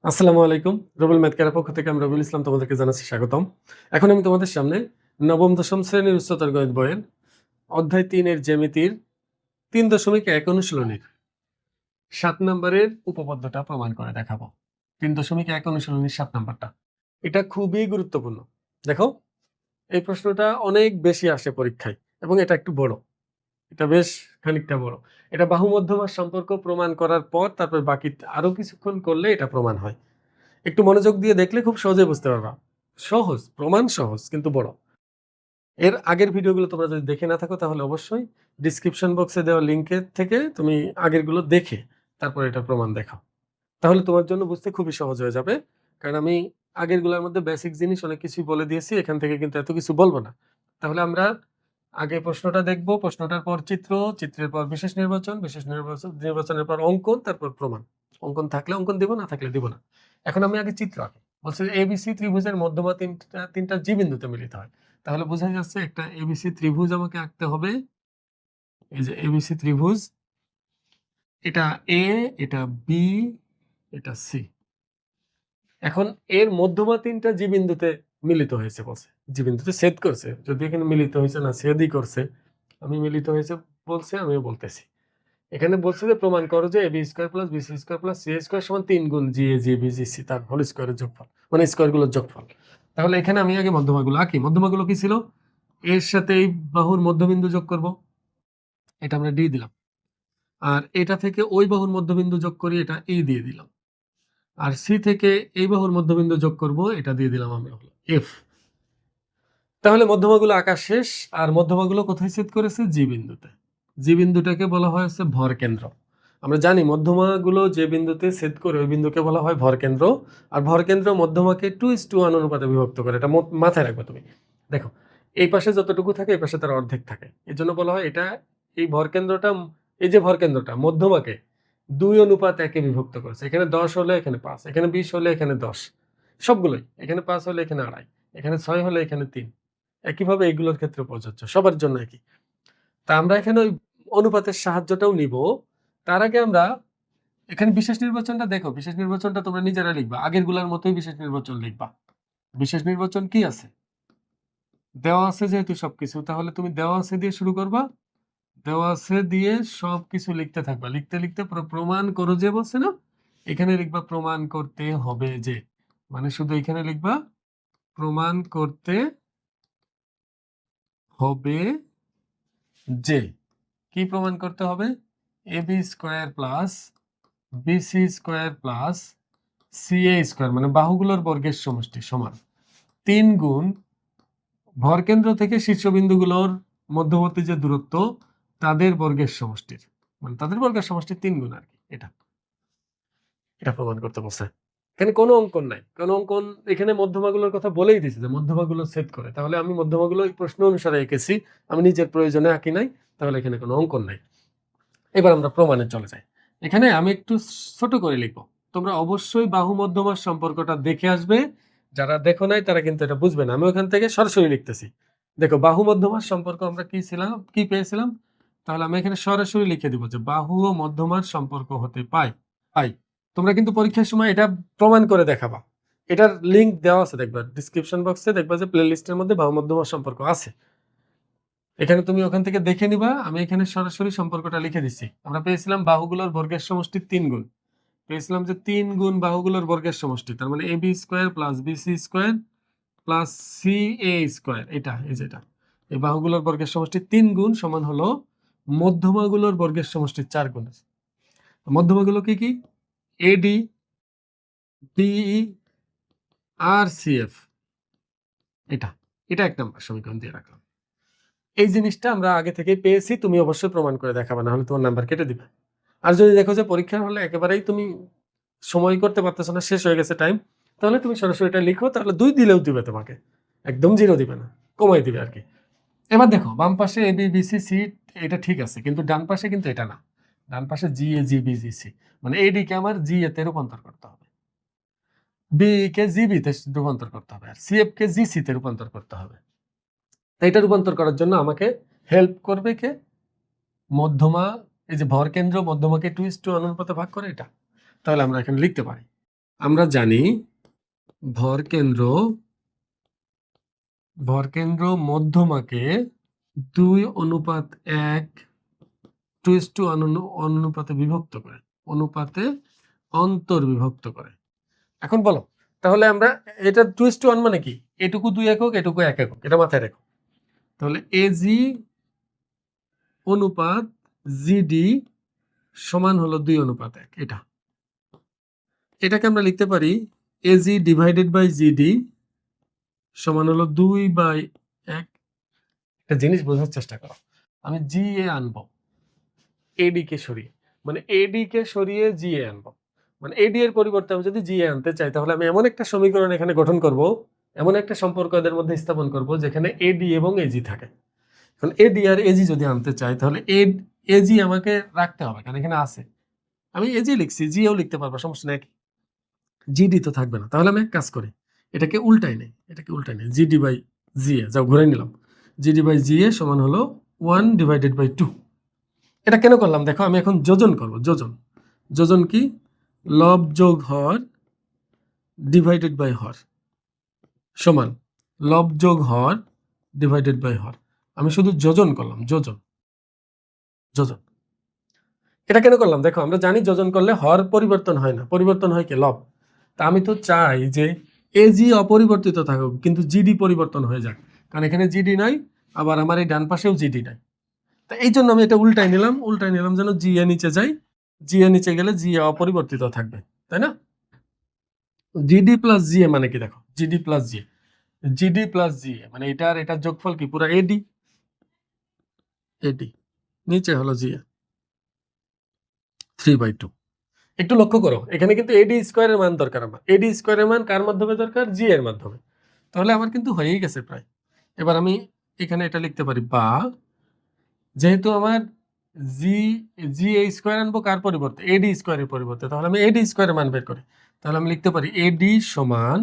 আসসালামু আলাইকুম। রুবেল ম্যাথকের পক্ষ থেকে আমি রবিউল ইসলাম তোমাদেরকে জানাচ্ছি স্বাগতম। এখন আমি তোমাদের সামনে নবম দশম শ্রেণীর উচ্চতর গণিত বইয়ের অধ্যায় ৩ এর জ্যামিতির ৩.১ অনুশীলনীর ৭ নম্বরের উপপাদ্যটা প্রমাণ করে দেখাবো। ৩.১ অনুশীলনীর ৭ নাম্বারটা। এটা খুবই গুরুত্বপূর্ণ। দেখো, এই প্রশ্নটা অনেক বেশি আসে পরীক্ষায় এবং এটা একটু বড়। এটা বেশ খানিকটা বড়। এটা বাহু মধ্যমার সম্পর্ক প্রমাণ করার পর তারপর বাকি আরো কিছুক্ষণ করলে এটা প্রমাণ হয়। একটু মনোযোগ দিয়ে দেখলে খুব সহজে বুঝতে পারবা। সহজ, প্রমাণ সহজ কিন্তু বড়। এর আগের ভিডিওগুলো তোমরা যদি দেখে না থাকো তাহলে অবশ্যই ডেসক্রিপশন বক্সে দেওয়া লিংকের থেকে তুমি আগেরগুলো দেখে তারপর এটা প্রমাণ দেখাও। তাহলে তোমার জন্য বুঝতে খুবই সহজ হয়ে যাবে। কারণ আমি আগেরগুলোর মধ্যে বেসিক জিনিস অনেক কিছুই বলে দিয়েছি। এখান থেকে কিন্তু এত কিছু বলবো না। তাহলে আমরা আগে প্রশ্নটা দেখব, প্রশ্নটার পর চিত্র, চিত্রের পর বিশেষ নির্বাচন, নির্বাচনের পর অঙ্কন, তারপর প্রমাণ। অঙ্কন থাকলে অঙ্কন দিব, না থাকলে দিব না। এখন আমি আগে চিত্র আঁকি। বলছে এবিসি ত্রিভুজের মধ্যমা তিনটা জি বিন্দুতে মিলিত হয়। তাহলে বোঝা যাচ্ছে একটা এবিসি ত্রিভুজ আমাকে আঁকতে হবে। এই যে এবিসি ত্রিভুজ, এটা এ, এটা বি, এটা সি। এখন এর মধ্যমা তিনটা জি বিন্দুতে মিলিত হয়েছে বলছে। জি বিন্দুতে ছেদ করছে। যদি এখানে মিলিত হয়েছে না, ছেদই করছে। আমি মিলিত হয়েছে বলছে, আমিও বলতেছি। এখানে বলছে যে প্রমাণ করো যে AB square plus BC square plus C square সমান ৩ গুণ G A G B G C তার হোল স্কয়ারের যোগফল, মানে স্কয়ারগুলোর যোগফল। তাহলে এখানে আমি আগে মধ্যমাগুলো আঁকি। মধ্যমাগুলো কি ছিল? এর সাথে এই বাহুর মধ্যবিন্দু যোগ করব, এটা আমরা ডি দিলাম। আর এটা থেকে ওই বাহুর মধ্যবিন্দু যোগ করি, এটা ই দিয়ে দিলাম। আর সি থেকে এই বাহুর মধ্যবিন্দু যোগ করব, এটা দিয়ে দিলাম আমি হলো এফ। তাহলে মধ্যমাগুলো আঁকা শেষ। আর মধ্যমাগুলো কোথায় ছেদ করেছে? জি বিন্দুতে। জি বিন্দুটাকে বলা হয় হচ্ছে ভর কেন্দ্র। আমরা জানি মধ্যমাগুলো যে বিন্দুতে ছেদ করে ওই বিন্দুকে বলা হয় ভর কেন্দ্র। আর ভর কেন্দ্র মধ্যমাকে 2:1 অনুপাতে বিভক্ত করে। এটা মাথায় রাখবে তুমি। দেখো, এই পাশে যতটুকু থাকে এই পাশে তার অর্ধেক থাকে। এই জন্য বলা হয় এটা, এই ভর কেন্দ্রটা, এই যে ভর কেন্দ্রটা মধ্যমাকে 2:1 বিভক্ত করেছে। এখানে 10 হলে এখানে 5, এখানে 20 হলে এখানে 10, সবগুলোই। এখানে 5 হলে এখানে 2.5, এখানে 6 হলে এখানে 3। একইভাবে এগুলোর ক্ষেত্রে প্রযোজ্য, সবার জন্য একই। তা আমরা এখানে ওই অনুপাতের সাহায্যটাও নিব। তার আগে আমরা এখানে বিশেষ নির্বাচনটা দেখো। বিশেষ নির্বাচনটা তোমরা নিজেরা লিখবা, আগের গুলার মতোই বিশেষ নির্বাচন লিখবা। বিশেষ নির্বাচন কি আছে? দেওয়া আছে যেহেতু সবকিছু, তাহলে তুমি দেওয়া আছে দিয়ে শুরু করবা। দেওয়া আছে দিয়ে সবকিছু লিখতে থাকবা। লিখতে লিখতে প্রমাণ করো যে বলছে না, এখানে লিখবা প্রমাণ করতে হবে যে, মানে শুধু এখানে লিখবা প্রমাণ করতে হবে যে। কি প্রমাণ করতে হবে? AB square plus BC square plus CA square, মানে বাহুগুলোর বর্গের সমষ্টি সমান ৩ গুণ ভরকেন্দ্র থেকে শীর্ষবিন্দুগুলোর মধ্যবর্তী যে দূরত্ব তাদের বর্গের সমষ্টির, মানে তাদের বর্গের সমষ্টির ৩ গুণ আর কি। এটা এটা প্রমাণ করতে বলছে। এখানে কোনো অঙ্কন নাই, কোনো অঙ্কন। এখানে মধ্যমাগুলোর কথা বলেই দিয়েছে যে মধ্যমাগুলো ছেদ করে। তাহলে আমি মধ্যমাগুলো এই প্রশ্ন অনুসারে এঁকেছি, আমি নিজের প্রয়োজনে আঁকি নাই। তাহলে এখানে কোনো অঙ্কন নাই। এবার আমরা প্রমাণে চলে যাই। এখানে আমি একটু ছোট করে লিখবো। তোমরা অবশ্যই বাহু মধ্যমার সম্পর্কটা দেখে আসবে। যারা দেখো নাই তারা কিন্তু এটা বুঝবে না। আমি ওখান থেকে সরাসরি লিখতেছি। দেখো, বাহু মধ্যমার সম্পর্ক আমরা কি পেয়েছিলাম? তাহলে আমি এখানে সরাসরি লিখে দিব যে বাহু ও মধ্যমার সম্পর্ক হতে পায়। তোমরা কিন্তু পরীক্ষার সময় এটা প্রমাণ করে দেখাবা। এটার লিংক দেওয়া আছে, দেখবা ডিসক্রিপশন বক্সে, দেখবা যে প্লে লিস্টের মধ্যে বাহু মধ্যমার সম্পর্ক আছে। এখানে তুমি ওখান থেকে দেখে নিবা। আমি এখানে সরাসরি সম্পর্কটা লিখে দিচ্ছি। আমরা পেয়েছিলাম বাহুগুলোর বর্গের সমষ্টি ৩ গুণ। পেয়েছিলাম যে ৩ গুণ বাহুগুলোর বর্গের সমষ্টি, তার মানে AB square plus BC square plus CA square. এটা এই যেটা, এই বাহুগুলোর বর্গের সমষ্টি ৩ গুণ সমান হলো মধ্যমাগুলোর বর্গের সমষ্টি ৪ গুণ। মধ্যমাগুলো কি কি? এডি, বিই আর সিএফ। এটা এটা ১ নম্বর সমীকরণ দিয়ে রাখলাম। এই জিনিসটা আমরা আগে থেকে পেয়েছি, তুমি অবশ্যই প্রমাণ করে দেখাবে, না হলে তোমার নাম্বার কেটে দিবে। আর যদি দেখো যে পরীক্ষার হলে একেবারেই তুমি সময় করতে পারতেছো না, শেষ হয়ে গেছে টাইম, তাহলে তুমি সরাসরি এটা লিখো। তাহলে ২ দিলেও দিবে তোমাকে, একদম 0 দিবে না, কমাই দিবে আর কি। এবার দেখো, বাম পাশে A B B C C, এটা ঠিক আছে, কিন্তু ডান পাশে কিন্তু এটা না। ডান পাশে জি A G B G C, মানে এডি কে আমার জি এ তে রূপান্তর করতে হবে, বি কে জি বি তে রূপান্তর করতে হবে, আর সি এফ কে জি সি তে রূপান্তর করতে হবে। তাই এটা রূপান্তর করার জন্য আমাকে হেল্প করবে কে? মধ্যমা। এই যে ভর কেন্দ্র মধ্যমাকে 2:1 অনুপাতে ভাগ করে এটা। তাহলে আমরা এখানে লিখতে পারি আমরা জানি ভরকেন্দ্র মধ্যমাকে 2:1 2:1 অনুপাতে বিভক্ত করে, অনুপাতে অন্তর্বিভক্ত করে। এখন বলো তাহলে আমরা এটা 2:1 মানে কি, এটুকু 2 একক, এটুকু 1 একক, এটা মাথায় রাখো। তাহলে এজি অনুপাত জিডি সমান হলো 2:1। এটাকে আমরা লিখতে পারি এজি ডিভাইডেড বাই জিডি সমান হলো 2/1। একটা জিনিস বোঝার চেষ্টা করো, আমি জি এ আনবো এডি কে সরিয়ে, মানে এডি কে সরিয়ে জি এ আনবো, মানে এডি এর পরিবর্তে আমি যদি জি এ আনতে চাই, তাহলে আমি এমন একটা সমীকরণ এখানে গঠন করব, এমন একটা সম্পর্ক এদের মধ্যে স্থাপন করব যেখানে এডি এবং এজি থাকে। এখন এডি আর এজি যদি আনতে চাই, তাহলে এজি আমাকে রাখতে হবে, কারণ এখানে আছে। আমি এজি লিখছি, জিও লিখতে পারবো, সমস্যা নেই। জিডি তো থাকবে না, তাহলে আমি এক কাজ করি, এটাকে উল্টাই নেই, জিডি বাই জি এ, যাও ঘুরে নিলাম, জিডি বাই জি এ সমান হলো 1/2। এটা কেন করলাম দেখো, আমি এখন যোজন করব। যোজন কি, লব যোগ হর ডিভাইডেড বাই হর সমান লব যোগ হর ডিভাইডেড বাই হর। আমি শুধু যোজন করলাম, যোজন। এটা কেন করলাম দেখো, আমরা জানি যোজন করলে হর পরিবর্তন হয় না, পরিবর্তন হয় কি, লব। তা আমি তো চাই যে এজি অপরিবর্তিত থাকুক, কিন্তু জিডি পরিবর্তন হয়ে যাক, কারণ এখানে জিডি নাই, আবার আমার এই ডান পাশেও জিডি নাই। তা এই জন্য আমি এটা উল্টাই নিলাম যেন জি এ নিচে যাই, জি এ নিচে গেলে জি এ অপরিবর্তিত থাকবে, তাই না? জিডি প্লাস জি এ মানে কি দেখো, জিডি প্লাস জি এ মানে এটার যোগফল কি, পুরো এডি নিচে হলো জি এ 3/2। একটু লক্ষ্য করো, এখানে কিন্তু এডি স্কোয়ারের মান দরকার, আমার এডি স্কোয়ারের মান কার মাধ্যমে দরকার, জি এর মাধ্যমে। তাহলে আমার কিন্তু হয়েই গেছে প্রায়। এবার আমি এখানে এটা লিখতে পারি, বা যেহেতু আমার জি জি এ স্কোয়ার আনবো কার পরিবর্তে, এডি স্কোয়ারের পরিবর্তে, তাহলে আমি এডি স্কোয়ারের মান বের করি। তাহলে আমি লিখতে পারি এডি সমান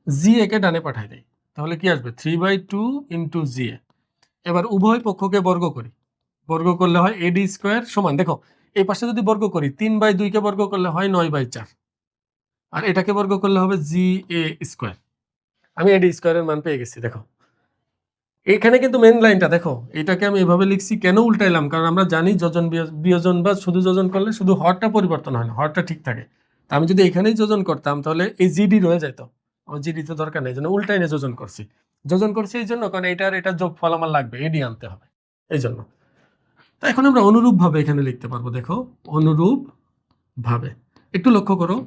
জি এ কে ডানে পাঠাই দেয়, তাহলে কি আসবে 3/2 ইন্টু জি এ। এবার উভয় পক্ষকে বর্গ করি, বর্গ করলে হয় এডি স্কোয়ার সমান, দেখো এই পাশে যদি বর্গ করি 3/2 কে বর্গ করলে হয় 9/4, আর এটাকে বর্গ করলে হবে জি এ স্কোয়ার। আমি এডি স্কোয়ারের মান পেয়ে গেছি। দেখো এখানে কিন্তু মেন লাইনটা দেখো, এটাকে আমি এভাবে লিখছি, কেন উল্টাইলাম, কারণ আমরা জানি যোজন বিয়োজন বা শুধু যোজন করলে শুধু হরটা পরিবর্তন হয় না, হরটা ঠিক থাকে। তা আমি যদি এখানেই যোজন করতাম, তাহলে এই জিডি রয়ে যেত, আমার জিডি তো দরকার নেই, জন্য উল্টাই নিয়ে যোজন করছি এই জন্য, কারণ এটার যোগফল আমার লাগবে, এডি আনতে হবে এই জন্য। তা এখন আমরা অনুরূপ ভাবে এখানে লিখতে পারবো, দেখো অনুরূপ ভাবে একটু লক্ষ্য করো,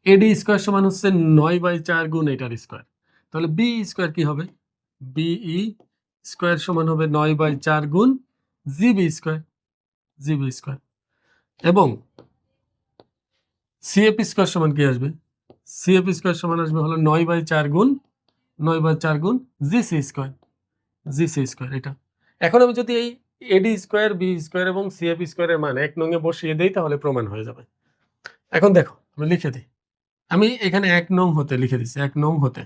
এডি স্কোয়ার সমান হচ্ছে 9/4 গুণ এটার স্কোয়ার, তাহলে বি স্কোয়ার কি হবে, বিই স্কোয়ার সমান হবে 9/4 গুণ জিবি স্কোয়ার, এবং সিএফ স্কোয়ার সমান কি আসবে, সিএফ স্কোয়ার সমান আসবে হলো 9/4 গুণ জিসি স্কোয়ার। এটা এখন আমি যদি এই এডি স্কোয়ার, বি স্কোয়ার এবং সিএফ স্কোয়ারের মান 1 নং এ বসিয়ে দেই, তাহলে প্রমাণ হয়ে যাবে। এখন দেখো আমি লিখে দিই, আমি এখানে 1 নং হতে লিখে দিচ্ছি, 1 নং হতে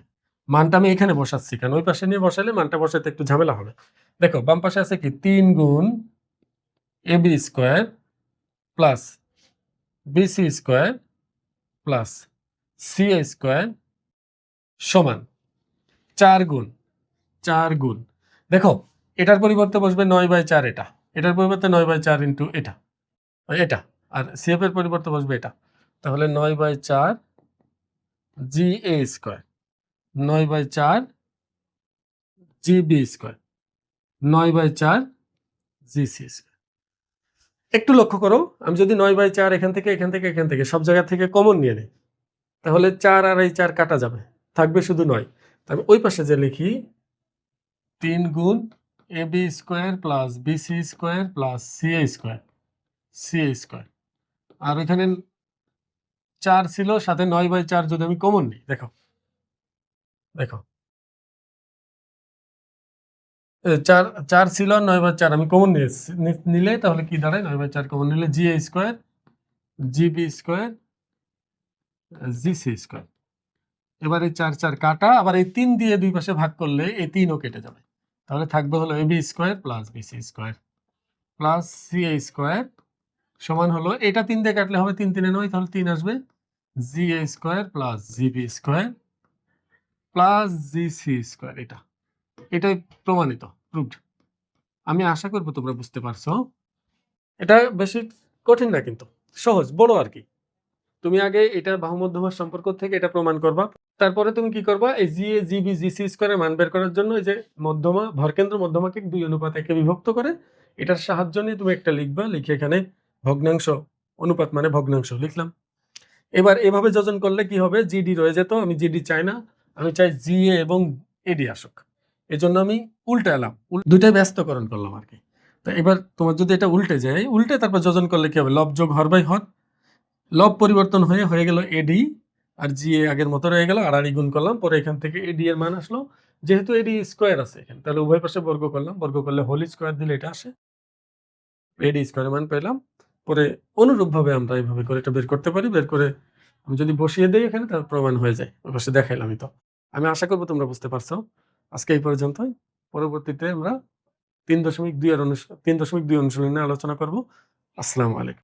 মানটা আমি এখানে বসাচ্ছি, কারণ ওই পাশে নিয়ে বসালে মানটা বসাতে একটু ঝামেলা হবে। দেখো বাম পাশে আছে কি, 3 গুণ AB square plus BC square plus CA square সমান 4 গুণ। দেখো এটার পরিবর্তে বসবে 9/4, এটার পরিবর্তে 9/4 ইন্টু এটা, আর সিএফ এর পরিবর্তে বসবে এটা, তাহলে 9/4 G A square, 9/4 GB square, 9/4 GC square. একটু লক্ষ্য করো, আমি যদি 9/4 এখান থেকে সব জায়গা থেকে কমন নিয়ে নিই, তাহলে 4 আর এই 4 কাটা যাবে, থাকবে শুধু 9। আমি ওই পাশে যে লিখি 3 গুণ AB square plus BC square plus CA square, আর এখানে 4 ছিল, সাথে 9/4 যদি আমি কমন নিই, দেখো 4 ছিল আর 9/4 আমি কমন নিলে তাহলে কি দাঁড়ায়, 9/4 কমন নিলে G A square, GB square, GC square. এবার এই 4 কাটা, আবার এই 3 দিয়ে দুই পাশে ভাগ করলে এই 3ও কেটে যাবে, তাহলে থাকবে হলো AB square plus BC square plus CA square সমান হলো, এটা 3 দিয়ে কাটলে হবে 3 3 9, তাহলে 3 আসবে, G A square plus GB square plus GC square. এটাই প্রমাণিত, প্রুভড। আমি আশা করবো তোমরা বুঝতে পারছো। এটা বেশি কঠিন না, কিন্তু সহজ, বড় আর কি। তুমি আগে এটা বাহু মধ্যমার সম্পর্ক থেকে এটা প্রমাণ করবা। তারপরে তুমি কি করবা, এই জি এ জিবি জিসি স্কোয়ারের মান বের করার জন্য এই যে মধ্যমা ভরকেন্দ্র মধ্যমাকে 2:1 বিভক্ত করে এটার সাহায্য নিয়ে তুমি একটা লিখবা, লিখে এখানে ভগ্নাংশ অনুপাত মানে ভগ্নাংশ লিখলাম। এবার এভাবে যোজন করলে কি হবে, জিডি রয়ে যেত। আমি জিডি চাই না, আমি চাই জিএ এবং এডি আসুক। এজন্য আমি উল্টালাম, দুইটাই ব্যস্তকরণ করলাম আর কি। তো এবার তোমার যদি এটা উল্টে যায়, উল্টে তারপর যোজন করলে কি হবে, লব যোগ হর বাই হর, লব পরিবর্তন হয়ে গেল এডি, আর জিএ আগের মতো রয়ে গেল, আড়াআড়ি গুণ করলাম, পরে এখান থেকে এডি এর মান আসলো। যেহেতু এডি স্কোয়ার আছে এখানে, তাহলে উভয় পাশে বর্গ করলাম, বর্গ করলে হোল স্কোয়ার দিলে এটা আসে, এডি স্কোয়ারের মান পেলাম। পরে অনুরূপভাবে আমরা এইভাবে করে এটা বের করতে পারি। বের করে আমি যদি বসিয়ে দেই এখানে, তার প্রমাণ হয়ে যায়। ওই পাশে দেখাইলামই তো। আমি আশা করবো তোমরা বুঝতে পারছো। আজকে এই পর্যন্তই। পরবর্তীতে আমরা 3.2 অনুশীলন নিয়ে আলোচনা করব। আসসালামু আলাইকুম।